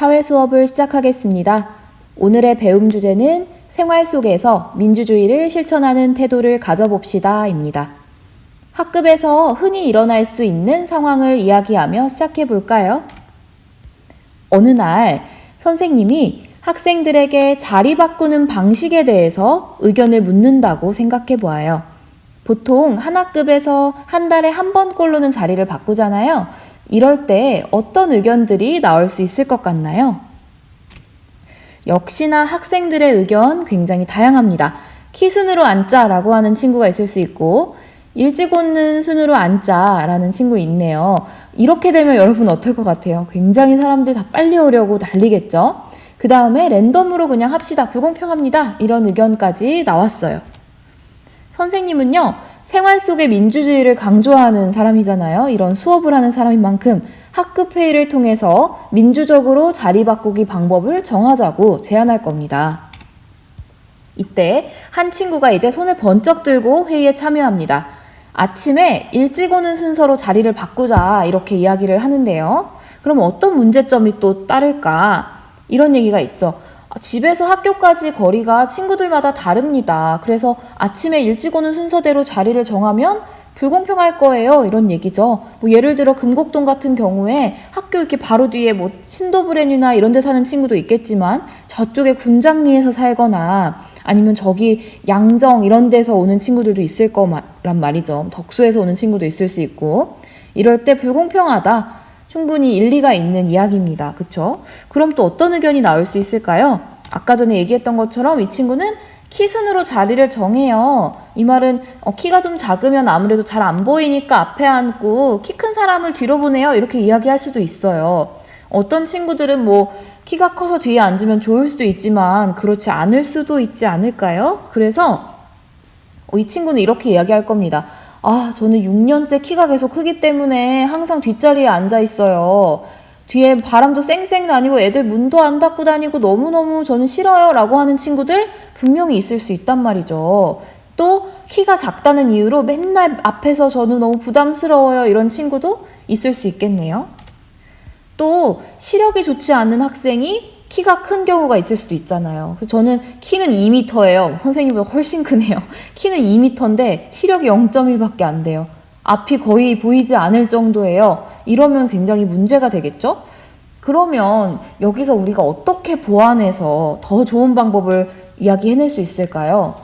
사회 수업을 시작하겠습니다. 오늘의 배움 주제는 생활 속에서 민주주의를 실천하는 태도를 가져봅시다입니다. 학급에서 흔히 일어날 수 있는 상황을 이야기하며 시작해 볼까요? 어느 날 선생님이 학생들에게 자리 바꾸는 방식에 대해서 의견을 묻는다고 생각해 보아요. 보통 한 학급에서 한 달에 한 번꼴로는 자리를 바꾸잖아요. 이럴 때 어떤 의견들이 나올 수 있을 것 같나요? 역시나 학생들의 의견 굉장히 다양합니다. 키 순으로 앉자라고 하는 친구가 있을 수 있고 일찍 오는 순으로 앉자라는 친구 있네요. 이렇게 되면 여러분 어떨 것 같아요? 굉장히 사람들 다 빨리 오려고 난리겠죠? 그 다음에 랜덤으로 그냥 합시다. 불공평합니다. 이런 의견까지 나왔어요. 선생님은요, 생활 속의 민주주의를 강조하는 사람이잖아요. 이런 수업을 하는 사람인 만큼 학급 회의를 통해서 민주적으로 자리 바꾸기 방법을 정하자고 제안할 겁니다. 이때 한 친구가 이제 손을 번쩍 들고 회의에 참여합니다. 아침에 일찍 오는 순서로 자리를 바꾸자 이렇게 이야기를 하는데요. 그럼 어떤 문제점이 또 따를까? 이런 얘기가 있죠. 집에서 학교까지 거리가 친구들마다 다릅니다. 그래서 아침에 일찍 오는 순서대로 자리를 정하면 불공평할 거예요. 이런 얘기죠. 예를 들어 금곡동 같은 경우에 학교 이렇게 바로 뒤에 신도브랜이나 이런 데 사는 친구도 있겠지만 저쪽에 군장리에서 살거나 아니면 저기 양정 이런 데서 오는 친구들도 있을 거란 말이죠. 덕소에서 오는 친구도 있을 수 있고 이럴 때 불공평하다. 충분히 일리가 있는 이야기입니다. 그쵸? 그럼 또 어떤 의견이 나올 수 있을까요? 아까 전에 얘기했던 것처럼 이 친구는 키 순으로 자리를 정해요. 이 말은 키가 좀 작으면 아무래도 잘 안 보이니까 앞에 앉고 키 큰 사람을 뒤로 보내요. 이렇게 이야기할 수도 있어요. 어떤 친구들은 키가 커서 뒤에 앉으면 좋을 수도 있지만 그렇지 않을 수도 있지 않을까요? 그래서 이 친구는 이렇게 이야기할 겁니다. 저는 6년째 키가 계속 크기 때문에 항상 뒷자리에 앉아 있어요. 뒤에 바람도 쌩쌩 다니고 애들 문도 안 닫고 다니고 너무너무 저는 싫어요 라고 하는 친구들 분명히 있을 수 있단 말이죠. 또 키가 작다는 이유로 맨날 앞에서 저는 너무 부담스러워요 이런 친구도 있을 수 있겠네요. 또 시력이 좋지 않은 학생이 키가 큰 경우가 있을 수도 있잖아요. 그래서 저는 키는 2m예요. 선생님보다 훨씬 크네요. 키는 2m인데 시력이 0.1밖에 안 돼요. 앞이 거의 보이지 않을 정도예요. 이러면 굉장히 문제가 되겠죠? 그러면 여기서 우리가 어떻게 보완해서 더 좋은 방법을 이야기해낼 수 있을까요?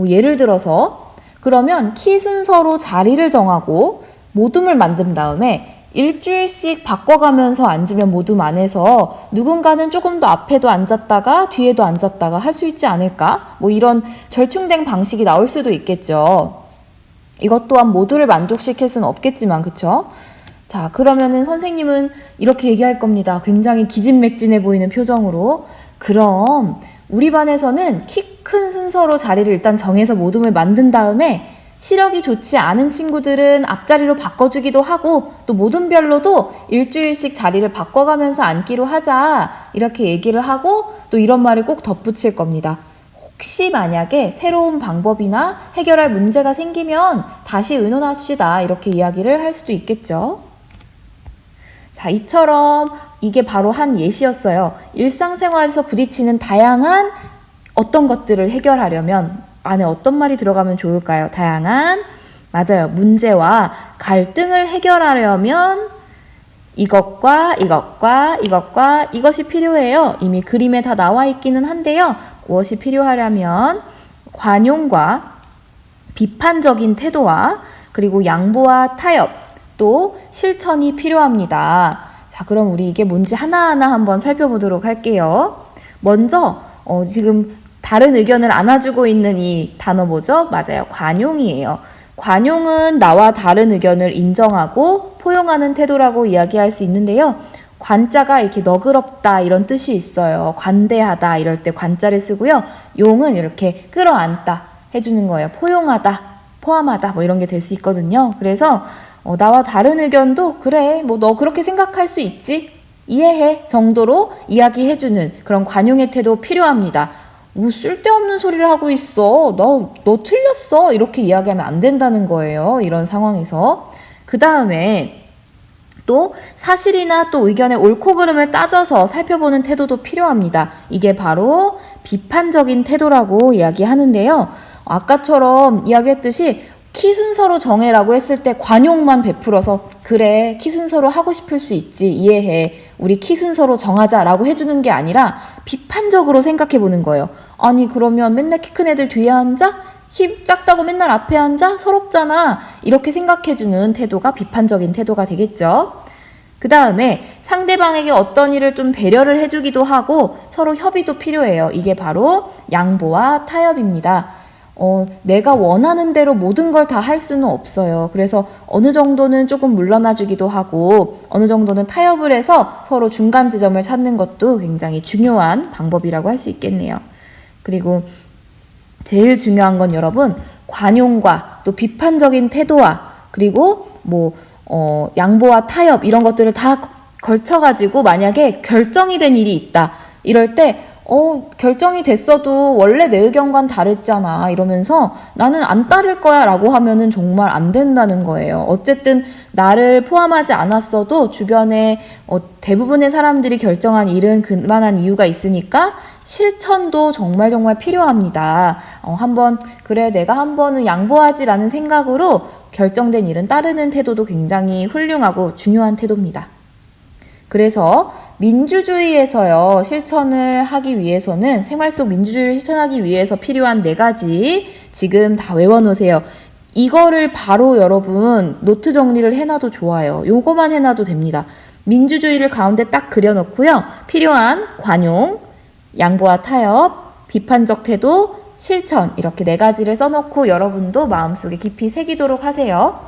예를 들어서 그러면 키 순서로 자리를 정하고 모둠을 만든 다음에 일주일씩 바꿔가면서 앉으면 모둠 안에서 누군가는 조금 더 앞에도 앉았다가 뒤에도 앉았다가 할 수 있지 않을까? 이런 절충된 방식이 나올 수도 있겠죠. 이것 또한 모두를 만족시킬 수는 없겠지만 그쵸? 자, 그러면은 선생님은 이렇게 얘기할 겁니다. 굉장히 기진맥진해 보이는 표정으로. 그럼 우리 반에서는 키 큰 순서로 자리를 일단 정해서 모둠을 만든 다음에 시력이 좋지 않은 친구들은 앞자리로 바꿔주기도 하고 또 모둠별로도 일주일씩 자리를 바꿔가면서 앉기로 하자 이렇게 얘기를 하고 또 이런 말을 꼭 덧붙일 겁니다. 혹시 만약에 새로운 방법이나 해결할 문제가 생기면 다시 의논합시다 이렇게 이야기를 할 수도 있겠죠. 자, 이처럼 이게 바로 한 예시였어요. 일상생활에서 부딪히는 다양한 어떤 것들을 해결하려면 안에 어떤 말이 들어가면 좋을까요? 다양한, 맞아요. 문제와 갈등을 해결하려면 이것과 이것과 이것과 이것이 필요해요. 이미 그림에 다 나와 있기는 한데요. 무엇이 필요하려면 관용과 비판적인 태도와 그리고 양보와 타협, 또 실천이 필요합니다. 자, 그럼 우리 이게 뭔지 하나하나 한번 살펴보도록 할게요. 먼저 지금 다른 의견을 안아주고 있는 이 단어 뭐죠? 맞아요. 관용이에요. 관용은 나와 다른 의견을 인정하고 포용하는 태도라고 이야기할 수 있는데요. 관자가 이렇게 너그럽다 이런 뜻이 있어요. 관대하다 이럴 때 관자를 쓰고요. 용은 이렇게 끌어안다 해주는 거예요. 포용하다, 포함하다 이런 게 될 수 있거든요. 그래서 나와 다른 의견도 그래 너 그렇게 생각할 수 있지 이해해 정도로 이야기해주는 그런 관용의 태도 필요합니다. 쓸데없는 소리를 하고 있어. 너 틀렸어. 이렇게 이야기하면 안 된다는 거예요. 이런 상황에서. 그 다음에 또 사실이나 또 의견의 옳고 그름을 따져서 살펴보는 태도도 필요합니다. 이게 바로 비판적인 태도라고 이야기하는데요. 아까처럼 이야기했듯이 키 순서로 정해라고 했을 때 관용만 베풀어서 그래 키 순서로 하고 싶을 수 있지 이해해 우리 키 순서로 정하자라고 해주는 게 아니라 비판적으로 생각해 보는 거예요. 아니 그러면 맨날 키 큰 애들 뒤에 앉아? 키 작다고 맨날 앞에 앉아? 서럽잖아. 이렇게 생각해주는 태도가 비판적인 태도가 되겠죠. 그 다음에 상대방에게 어떤 일을 좀 배려를 해주기도 하고 서로 협의도 필요해요. 이게 바로 양보와 타협입니다. 내가 원하는 대로 모든 걸 다 할 수는 없어요. 그래서 어느 정도는 조금 물러나 주기도 하고 어느 정도는 타협을 해서 서로 중간 지점을 찾는 것도 굉장히 중요한 방법이라고 할 수 있겠네요. 그리고 제일 중요한 건 여러분 관용과 또 비판적인 태도와 그리고 양보와 타협 이런 것들을 다 걸쳐가지고 만약에 결정이 된 일이 있다. 이럴 때 결정이 됐어도 원래 내 의견과는 다르잖아 이러면서 나는 안 따를 거야 라고 하면은 정말 안 된다는 거예요. 어쨌든 나를 포함하지 않았어도 주변에 대부분의 사람들이 결정한 일은 그만한 이유가 있으니까 실천도 정말 필요합니다. 그래 내가 한번은 양보하지라는 생각으로 결정된 일은 따르는 태도도 굉장히 훌륭하고 중요한 태도입니다. 그래서 민주주의에서요 실천을 하기 위해서는 생활 속 민주주의를 실천하기 위해서 필요한 4가지 지금 다 외워놓으세요. 이거를 바로 여러분 노트 정리를 해놔도 좋아요. 요거만 해놔도 됩니다. 민주주의를 가운데 딱 그려놓고요. 필요한 관용, 양보와 타협, 비판적 태도, 실천 이렇게 4가지를 써놓고 여러분도 마음속에 깊이 새기도록 하세요.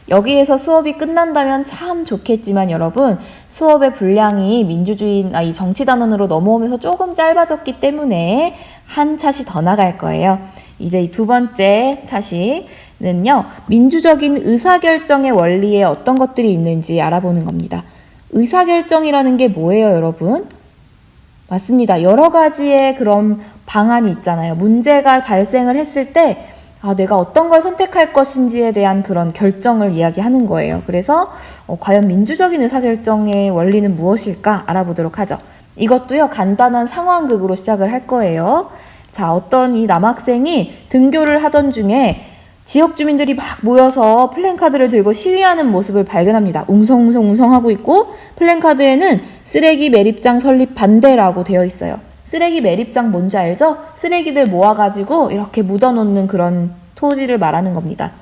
여기에서 수업이 끝난다면 참 좋겠지만 여러분 수업의 분량이 이 정치 단원으로 넘어오면서 조금 짧아졌기 때문에 한 차시 더 나갈 거예요. 이제 이 2번째 차시는요. 민주적인 의사결정의 원리에 어떤 것들이 있는지 알아보는 겁니다. 의사결정이라는 게 뭐예요 여러분? 맞습니다. 여러 가지의 그런 방안이 있잖아요. 문제가 발생을 했을 때 내가 어떤 걸 선택할 것인지에 대한 그런 결정을 이야기하는 거예요. 그래서 과연 민주적인 의사결정의 원리는 무엇일까 알아보도록 하죠. 이것도요 간단한 상황극으로 시작을 할 거예요. 자, 어떤 이 남학생이 등교를 하던 중에 지역 주민들이 막 모여서 플랜카드를 들고 시위하는 모습을 발견합니다. 웅성웅성 하고 있고 플랜카드에는 쓰레기 매립장 설립 반대라고 되어 있어요. 쓰레기 매립장 뭔지 알죠? 쓰레기들 모아가지고 이렇게 묻어놓는 그런 토지를 말하는 겁니다.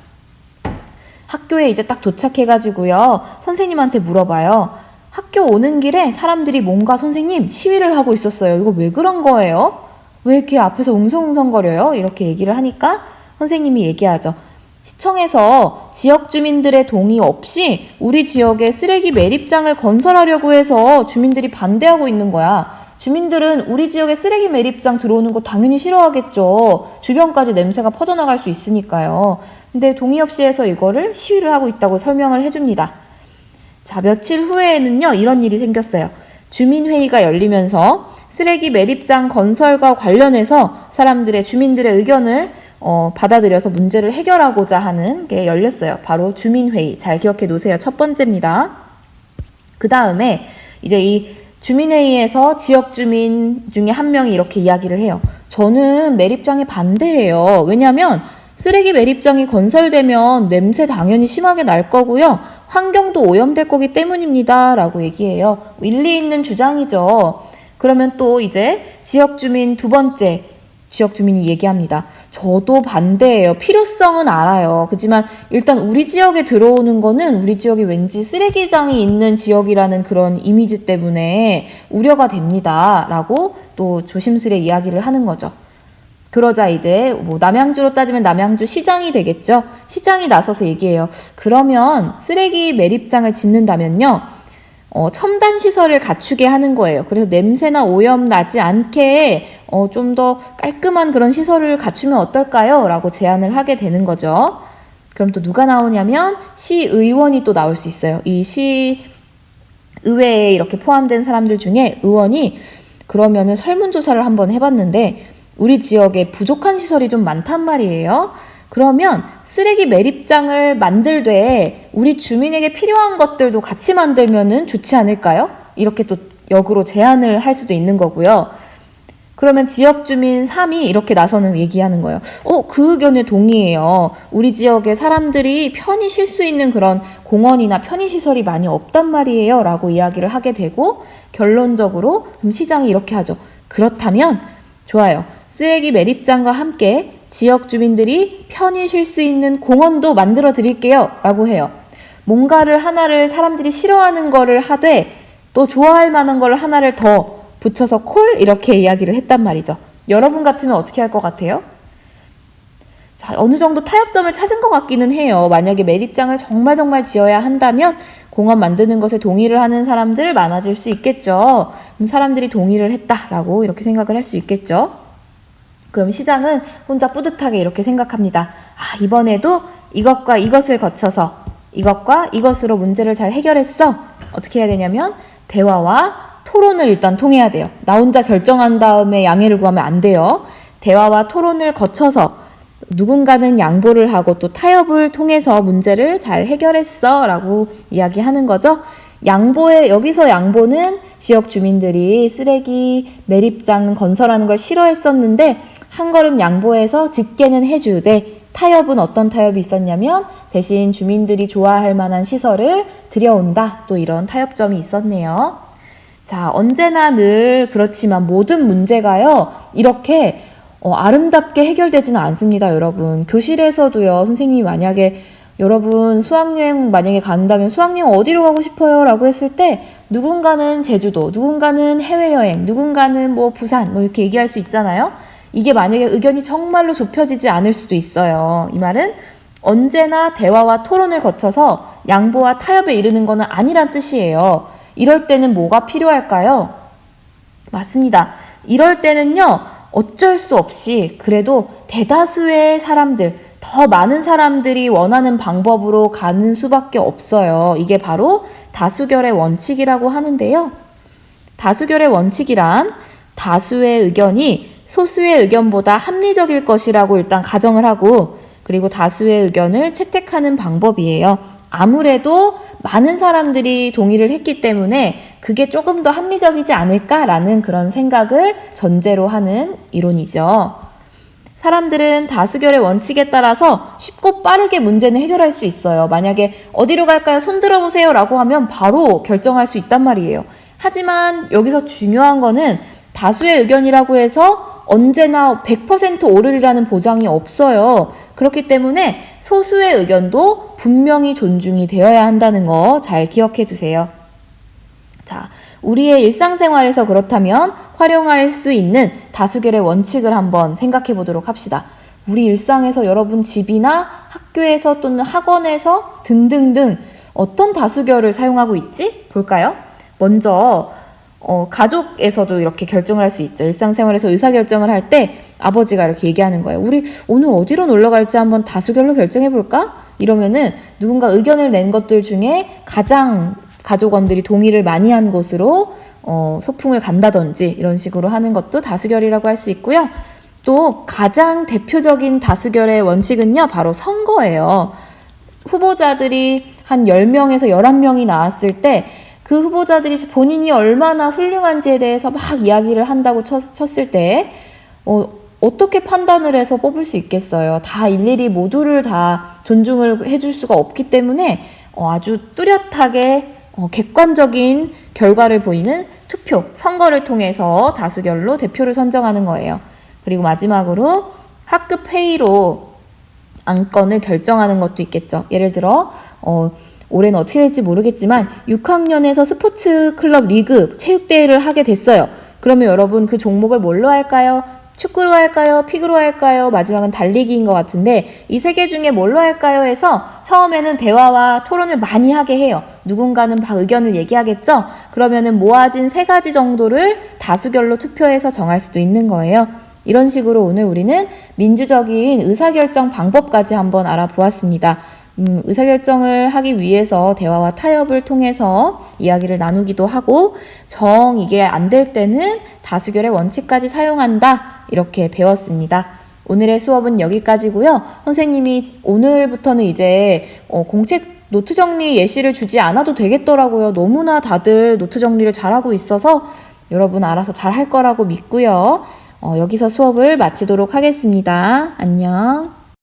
학교에 이제 딱 도착해가지고요. 선생님한테 물어봐요. 학교 오는 길에 사람들이 뭔가 선생님 시위를 하고 있었어요. 이거 왜 그런 거예요? 왜 이렇게 앞에서 웅성웅성거려요? 이렇게 얘기를 하니까 선생님이 얘기하죠. 시청에서 지역 주민들의 동의 없이 우리 지역에 쓰레기 매립장을 건설하려고 해서 주민들이 반대하고 있는 거야. 주민들은 우리 지역에 쓰레기 매립장 들어오는 거 당연히 싫어하겠죠. 주변까지 냄새가 퍼져나갈 수 있으니까요. 근데 동의 없이 해서 이거를 시위를 하고 있다고 설명을 해줍니다. 자, 며칠 후에는요, 이런 일이 생겼어요. 주민회의가 열리면서 쓰레기 매립장 건설과 관련해서 주민들의 의견을 받아들여서 문제를 해결하고자 하는 게 열렸어요. 바로 주민회의. 잘 기억해 놓으세요. 첫 번째입니다. 그 다음에 이제 이 주민회의에서 지역 주민 중에 한 명이 이렇게 이야기를 해요. 저는 매립장에 반대해요. 왜냐하면 쓰레기 매립장이 건설되면 냄새 당연히 심하게 날 거고요. 환경도 오염될 거기 때문입니다. 라고 얘기해요. 일리 있는 주장이죠. 그러면 또 이제 지역 주민 2번째 지역 주민이 얘기합니다. 저도 반대해요. 필요성은 알아요. 그렇지만 일단 우리 지역에 들어오는 거는 우리 지역이 왠지 쓰레기장이 있는 지역이라는 그런 이미지 때문에 우려가 됩니다. 라고 또 조심스레 이야기를 하는 거죠. 그러자 이제 남양주로 따지면 남양주 시장이 되겠죠. 시장이 나서서 얘기해요. 그러면 쓰레기 매립장을 짓는다면요. 첨단 시설을 갖추게 하는 거예요. 그래서 냄새나 오염 나지 않게 좀 더 깔끔한 그런 시설을 갖추면 어떨까요? 라고 제안을 하게 되는 거죠. 그럼 또 누가 나오냐면 시의원이 또 나올 수 있어요. 이 시의회에 이렇게 포함된 사람들 중에 의원이 그러면은 설문조사를 한번 해봤는데 우리 지역에 부족한 시설이 좀 많단 말이에요. 그러면 쓰레기 매립장을 만들되 우리 주민에게 필요한 것들도 같이 만들면은 좋지 않을까요? 이렇게 또 역으로 제안을 할 수도 있는 거고요. 그러면 지역 주민 3이 이렇게 나서는 얘기하는 거예요. 그 의견에 동의해요. 우리 지역에 사람들이 편히 쉴 수 있는 그런 공원이나 편의시설이 많이 없단 말이에요. 라고 이야기를 하게 되고 결론적으로 그럼 시장이 이렇게 하죠. 그렇다면 좋아요. 쓰레기 매립장과 함께 지역 주민들이 편히 쉴 수 있는 공원도 만들어 드릴게요. 라고 해요. 뭔가를 하나를 사람들이 싫어하는 거를 하되 또 좋아할 만한 걸 하나를 더 붙여서 콜 이렇게 이야기를 했단 말이죠. 여러분 같으면 어떻게 할 것 같아요? 자, 어느 정도 타협점을 찾은 것 같기는 해요. 만약에 매립장을 정말 지어야 한다면 공원 만드는 것에 동의를 하는 사람들 많아질 수 있겠죠. 그럼 사람들이 동의를 했다라고 이렇게 생각을 할 수 있겠죠. 그럼 시장은 혼자 뿌듯하게 이렇게 생각합니다. 이번에도 이것과 이것을 거쳐서 이것과 이것으로 문제를 잘 해결했어. 어떻게 해야 되냐면 대화와 토론을 일단 통해야 돼요. 나 혼자 결정한 다음에 양해를 구하면 안 돼요. 대화와 토론을 거쳐서 누군가는 양보를 하고 또 타협을 통해서 문제를 잘 해결했어 라고 이야기하는 거죠. 여기서 양보는 지역 주민들이 쓰레기 매립장 건설하는 걸 싫어했었는데 한 걸음 양보해서 짓게는 해주되 타협은 어떤 타협이 있었냐면 대신 주민들이 좋아할 만한 시설을 들여온다. 또 이런 타협점이 있었네요. 자, 언제나 늘 그렇지만 모든 문제가요, 이렇게 아름답게 해결되지는 않습니다, 여러분. 교실에서도요, 선생님이 만약에 여러분 수학여행 만약에 간다면 수학여행 어디로 가고 싶어요? 라고 했을 때 누군가는 제주도, 누군가는 해외여행, 누군가는 뭐 부산, 뭐 이렇게 얘기할 수 있잖아요. 이게 만약에 의견이 정말로 좁혀지지 않을 수도 있어요. 이 말은 언제나 대화와 토론을 거쳐서 양보와 타협에 이르는 거는 아니란 뜻이에요. 이럴 때는 뭐가 필요할까요? 맞습니다. 이럴 때는요, 어쩔 수 없이 그래도 대다수의 사람들, 더 많은 사람들이 원하는 방법으로 가는 수밖에 없어요. 이게 바로 다수결의 원칙이라고 하는데요. 다수결의 원칙이란 다수의 의견이 소수의 의견보다 합리적일 것이라고 일단 가정을 하고, 그리고 다수의 의견을 채택하는 방법이에요. 아무래도 많은 사람들이 동의를 했기 때문에 그게 조금 더 합리적이지 않을까라는 그런 생각을 전제로 하는 이론이죠. 사람들은 다수결의 원칙에 따라서 쉽고 빠르게 문제는 해결할 수 있어요. 만약에 어디로 갈까요? 손 들어보세요 라고 하면 바로 결정할 수 있단 말이에요. 하지만 여기서 중요한 거는 다수의 의견이라고 해서 언제나 100% 오르리라는 보장이 없어요. 그렇기 때문에 소수의 의견도 분명히 존중이 되어야 한다는 거 잘 기억해 두세요. 자, 우리의 일상생활에서 그렇다면 활용할 수 있는 다수결의 원칙을 한번 생각해 보도록 합시다. 우리 일상에서 여러분 집이나 학교에서 또는 학원에서 등등등 어떤 다수결을 사용하고 있지? 볼까요? 먼저 가족에서도 이렇게 결정을 할 수 있죠. 일상생활에서 의사결정을 할 때 아버지가 이렇게 얘기하는 거예요. 우리 오늘 어디로 놀러 갈지 한번 다수결로 결정해볼까? 이러면은 누군가 의견을 낸 것들 중에 가장 가족원들이 동의를 많이 한 곳으로 소풍을 간다든지 이런 식으로 하는 것도 다수결이라고 할 수 있고요. 또 가장 대표적인 다수결의 원칙은요, 바로 선거예요. 후보자들이 한 10명에서 11명이 나왔을 때 그 후보자들이 본인이 얼마나 훌륭한지에 대해서 막 이야기를 한다고 쳤을 때 어떻게 판단을 해서 뽑을 수 있겠어요. 다 일일이 모두를 다 존중을 해줄 수가 없기 때문에 아주 뚜렷하게 객관적인 결과를 보이는 투표, 선거를 통해서 다수결로 대표를 선정하는 거예요. 그리고 마지막으로 학급 회의로 안건을 결정하는 것도 있겠죠. 예를 들어 올해는 어떻게 될지 모르겠지만 6학년에서 스포츠 클럽 리그 체육대회를 하게 됐어요. 그러면 여러분 그 종목을 뭘로 할까요? 축구로 할까요? 피구로 할까요? 마지막은 달리기인 것 같은데 이 세 개 중에 뭘로 할까요? 해서 처음에는 대화와 토론을 많이 하게 해요. 누군가는 의견을 얘기하겠죠? 그러면은 모아진 3가지 정도를 다수결로 투표해서 정할 수도 있는 거예요. 이런 식으로 오늘 우리는 민주적인 의사결정 방법까지 한번 알아보았습니다. 의사결정을 하기 위해서 대화와 타협을 통해서 이야기를 나누기도 하고 이게 안 될 때는 다수결의 원칙까지 사용한다 이렇게 배웠습니다. 오늘의 수업은 여기까지고요. 선생님이 오늘부터는 이제 공책 노트 정리 예시를 주지 않아도 되겠더라고요. 너무나 다들 노트 정리를 잘하고 있어서 여러분 알아서 잘 할 거라고 믿고요. 여기서 수업을 마치도록 하겠습니다. 안녕.